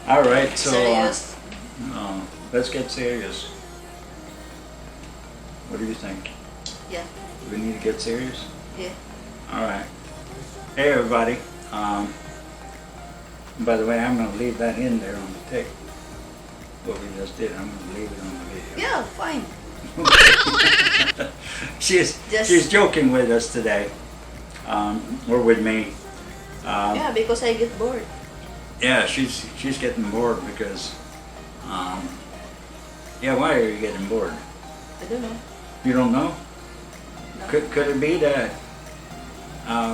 All right, so Serious. let's get serious. What do you think? Yeah. Do we need to get serious? Yeah. All right. Hey, everybody. By the way, I'm going to leave that in there on the tape. What we just did, I'm going to leave it on the video. Yeah, fine. She's joking with us today, or with me. Yeah, because I get bored. Yeah, she's getting bored because, yeah, why are you getting bored? I don't know. You don't know? No. Could it be that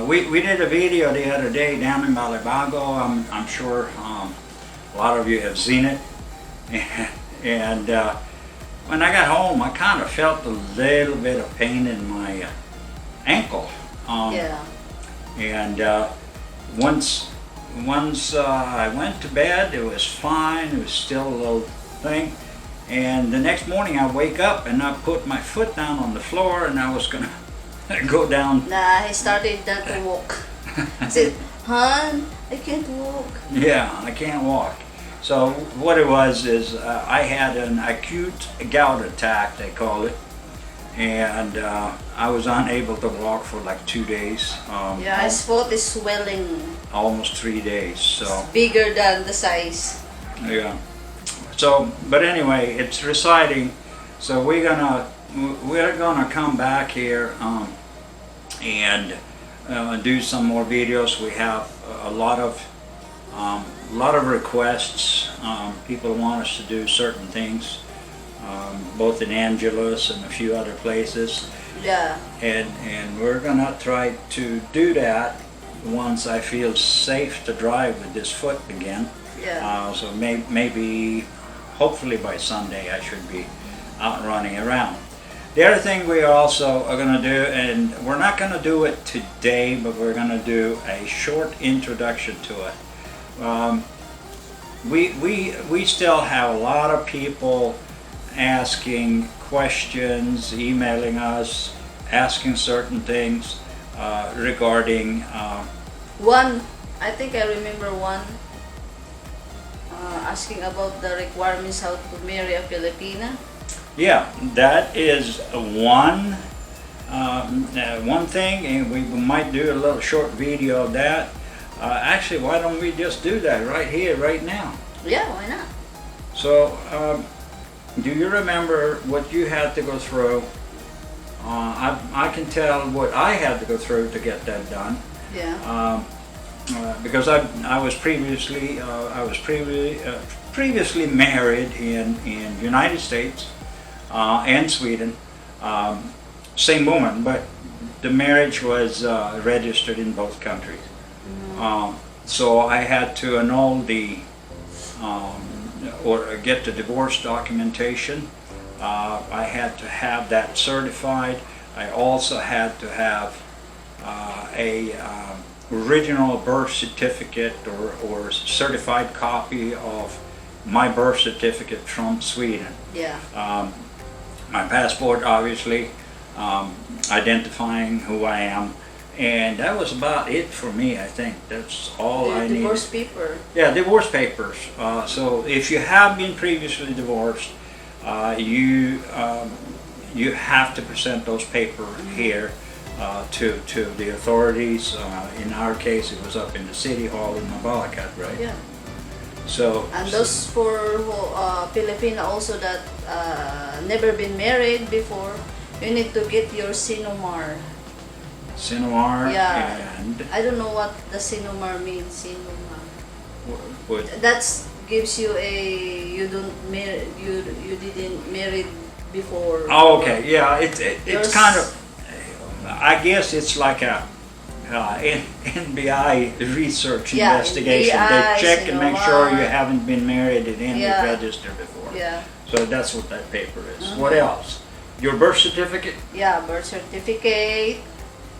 we did a video the other day down in Mabalacat. I'm sure a lot of you have seen it, and when I got home, I kind of felt a little bit of pain in my ankle. Yeah. And once I went to bed, it was fine. It was still a little thing. And the next morning, I wake up and I put my foot down on the floor, and I was gonna go down. Nah, he started not to walk. I said, "Hon, I can't walk." Yeah, I can't walk. So what it was is I had an acute gout attack, they call it, and I was unable to walk for like 2 days. Yeah, his foot is swelling. Almost 3 days. So Bigger than the size. yeah. So, but anyway, it's receding. So we're gonna come back here and do some more videos. We have a lot of requests. People want us to do certain things, both in Angeles and a few other places. Yeah. And we're gonna try to do that once I feel safe to drive with this foot again. Yeah. So maybe, hopefully by Sunday, I should be out running around. The other thing we also are going to do, and we're not going to do it today, but we're going to do a short introduction to it. We still have a lot of people asking questions, emailing us, asking certain things regarding. One, I think I remember one asking about the requirements how to marry a Filipina. Yeah, that is one thing, and we might do a little short video of that. Actually, why don't we just do that right here, right now? Yeah, why not? So, do you remember what you had to go through? I can tell what I had to go through to get that done. Yeah. Because I was previously married in United States and Sweden, same woman, but the marriage was registered in both countries. So I had to annul the or get the divorce documentation. I had to have that certified. I also had to have a original birth certificate or certified copy of my birth certificate from Sweden. Yeah. My passport, obviously, identifying who I am, and that was about it for me. I think that's all I needed. Divorce paper. Yeah, divorce papers. So if you have been previously divorced, you have to present those papers here to the authorities. In our case, it was up in the city hall in Mabalacat, right? Yeah. So And those for Filipina also that never been married before, you need to get your Sinomar. Sinomar. Yeah. And I don't know what the Sinomar means. Sinomar. what? That gives you a you didn't married before. Oh, okay. Yeah, it's Yours- kind of. I guess it's like a NBI research Yeah, investigation. They NBI, check and make sure you Sinomar. haven't been married in any Yeah. register before. Yeah. So that's what that paper is. What else? Your birth certificate, Yeah, birth certificate.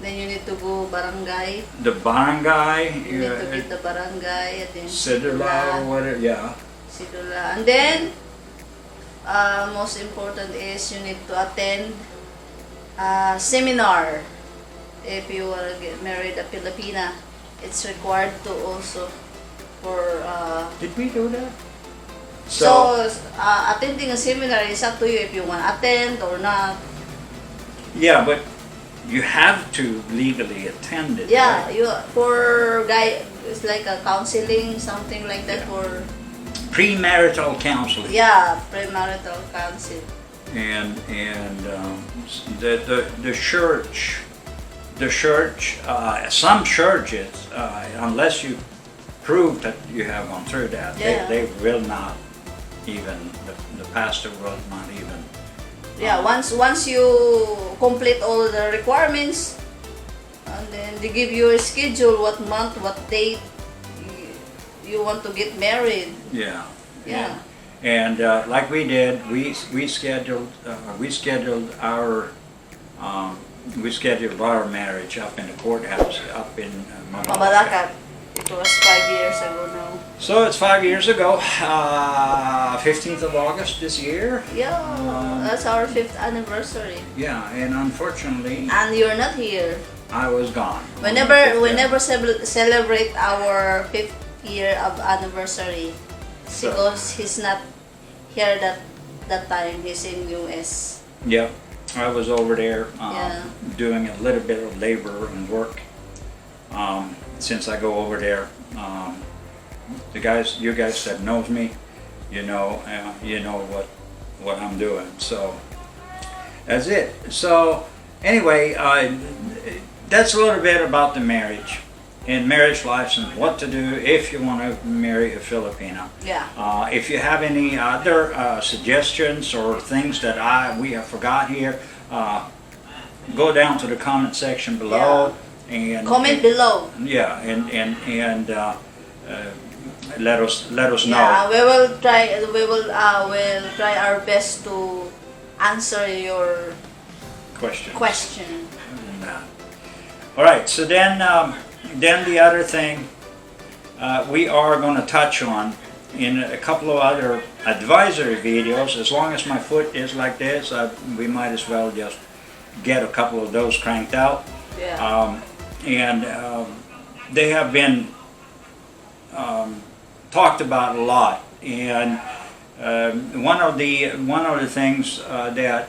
Then you need to go barangay. the barangay, You need to get the barangay and then cedula, or whatever. Yeah. Sidula. And then most important is you need to attend a seminar. If you want to get married a Filipina, it's required to also for Did we do that? So, attending a seminar is up to you if you want to attend or not. Yeah, but you have to legally attend it. Yeah, right? you for guy it's like a counseling, something like that for Premarital counseling. premarital counsel. And the church, some churches, unless you prove that you have gone through that, they will not even, the pastor will not even. Yeah, once you complete all the requirements, and then they give you a schedule, what month, what date you want to get married. Yeah. Yeah. And like we did, we scheduled our marriage up in the courthouse up in Mabalacat. Mabalacat. It was 5 years ago now. So it's 5 years ago, 15th of August this year. Yeah, that's our 5th anniversary. Yeah, and unfortunately, And you're not here. I was gone. We never celebrate our 5th year of anniversary because he's not here that time. He's in US. Yep, I was over there Yeah. doing a little bit of labor and work. Since I go over there, you guys that knows me, you know what I'm doing. So that's it. So anyway, that's a little bit about the marriage and marriage license, what to do if you want to marry a Filipina. Yeah. If you have any other suggestions or things that we have forgot here, go down to the comment section below. And comment below. Yeah, and let us know. Yeah, we will try. We'll try our best to answer your question. And, all right. So then the other thing we are going to touch on in a couple of other advisory videos. As long as my foot is like this, we might as well just get a couple of those cranked out. Yeah. They have been talked about a lot, and one of the things that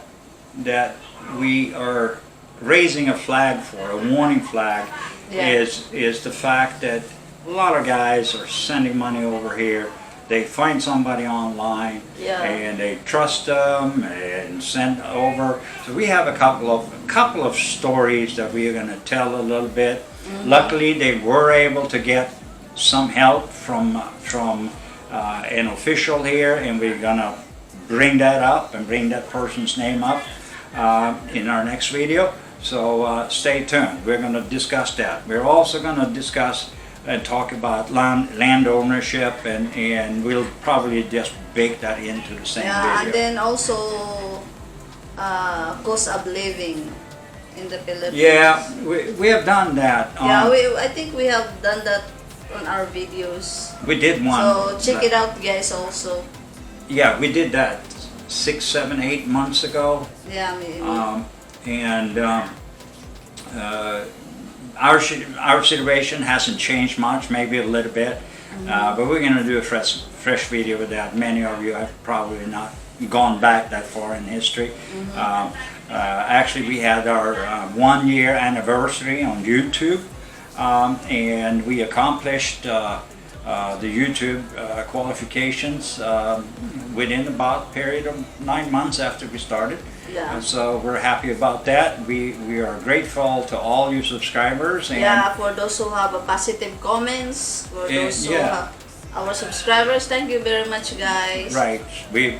we are raising a flag for, a warning flag, is the fact that a lot of guys are sending money over here. They find somebody online and they trust them and send over. So we have a couple of stories that we are going to tell a little bit. Mm-hmm. Luckily, they were able to get some help from an official here, and we're going to bring that up and bring that person's name up in our next video. So stay tuned. We're going to discuss that. We're also going to discuss and talk about land ownership, and we'll probably just bake that into the same video. And then also cost of living in the Philippines. Yeah, we have done that. I think we have done that on our videos. We did one. So check it out, guys. Also. Yeah, we did that 6, 7, 8 months ago. Yeah, maybe. Our situation hasn't changed much, maybe a little bit, but we're going to do a fresh video with that. Many of you have probably not gone back that far in history. Actually, we had our 1 year anniversary on YouTube, and we accomplished the YouTube qualifications within about a period of 9 months after we started. Yeah. And so we're happy about that. We are grateful to all you subscribers. And for those who have a positive comments, for those who have our subscribers, thank you very much, guys. Right. We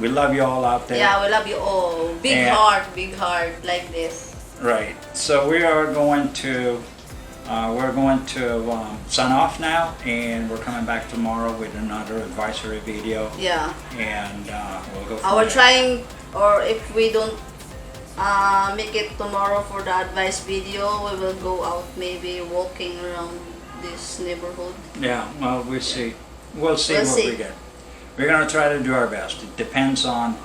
love you all out there. Yeah, we love you all. Big heart like this. Right. So we are going to sign off now, and we're coming back tomorrow with another advisory video. Yeah. And we'll go from there. Or if we don't make it tomorrow for the advice video, we will go out maybe walking around this neighborhood. Yeah, well, we'll see. We'll see what we get. We're going to try to do our best. It depends on...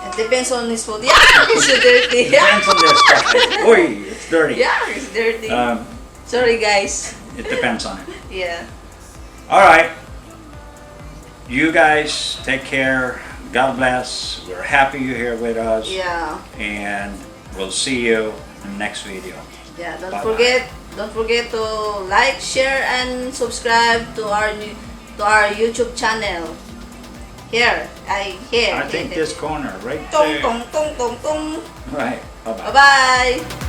It depends on his food. Yeah, it's dirty. It depends on this guy. Oi, it's dirty. Yeah, it's dirty. Sorry, guys. It depends on it. Yeah. All right. you guys take care. God bless. We're happy you're here with us. Yeah. And we'll see you in the next video. Yeah, don't Bye-bye. forget to like, share, and subscribe to our YouTube channel. Here. I think this corner right Tong there. tong tong tong tong. Right. Bye-bye. Bye-bye.